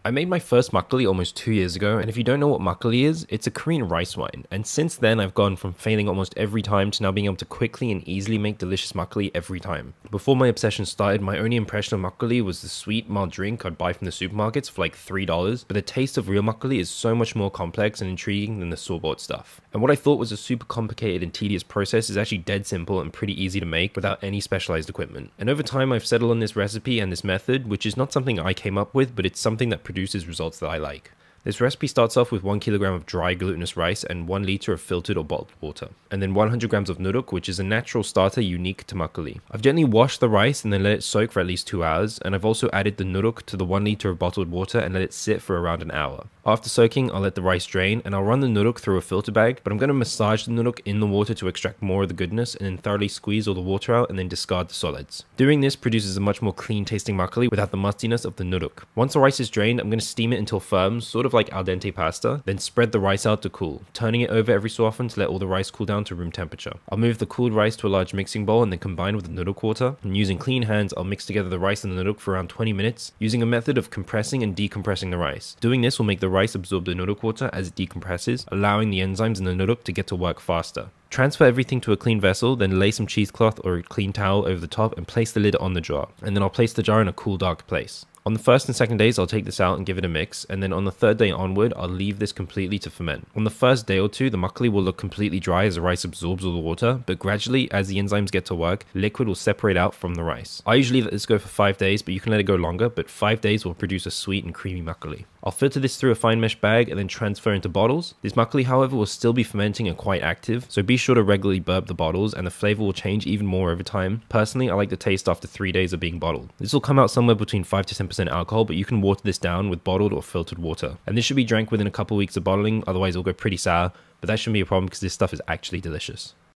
I made my first makgeolli almost 2 years ago, and if you don't know what makgeolli is, it's a Korean rice wine, and since then I've gone from failing almost every time to now being able to quickly and easily make delicious makgeolli every time. Before my obsession started, my only impression of makgeolli was the sweet, mild drink I'd buy from the supermarkets for like $3, but the taste of real makgeolli is so much more complex and intriguing than the store-bought stuff. And what I thought was a super complicated and tedious process is actually dead simple and pretty easy to make without any specialized equipment. And over time I've settled on this recipe and this method, which is not something I came up with, but it's something that produces results that I like. This recipe starts off with 1 kilogram of dry glutinous rice and 1 liter of filtered or bottled water, and then 100 grams of nuruk, which is a natural starter unique to makgeolli. I've gently washed the rice and then let it soak for at least 2 hours, and I've also added the nuruk to the 1 liter of bottled water and let it sit for around an hour. After soaking, I'll let the rice drain and I'll run the nuruk through a filter bag, but I'm going to massage the nuruk in the water to extract more of the goodness and then thoroughly squeeze all the water out and then discard the solids. Doing this produces a much more clean tasting makgeolli without the mustiness of the nuruk. Once the rice is drained, I'm going to steam it until firm, sort of like al dente pasta, then spread the rice out to cool, turning it over every so often to let all the rice cool down to room temperature. I'll move the cooled rice to a large mixing bowl and then combine with the nuruk water, and using clean hands I'll mix together the rice and the nuruk for around 20 minutes, using a method of compressing and decompressing the rice. Doing this will make the rice absorb the nuruk water as it decompresses, allowing the enzymes in the nuruk to get to work faster. Transfer everything to a clean vessel, then lay some cheesecloth or a clean towel over the top and place the lid on the jar, and then I'll place the jar in a cool, dark place. On the first and second days, I'll take this out and give it a mix, and then on the third day onward, I'll leave this completely to ferment. On the first day or two, the makgeolli will look completely dry as the rice absorbs all the water, but gradually, as the enzymes get to work, liquid will separate out from the rice. I usually let this go for 5 days, but you can let it go longer, but 5 days will produce a sweet and creamy makgeolli. I'll filter this through a fine mesh bag and then transfer into bottles. This makgeolli, however, will still be fermenting and quite active, so be sure to regularly burp the bottles and the flavor will change even more over time. Personally, I like the taste after 3 days of being bottled. This will come out somewhere between 5 to 10% alcohol, but you can water this down with bottled or filtered water. And this should be drank within a couple weeks of bottling, otherwise it'll go pretty sour, but that shouldn't be a problem because this stuff is actually delicious.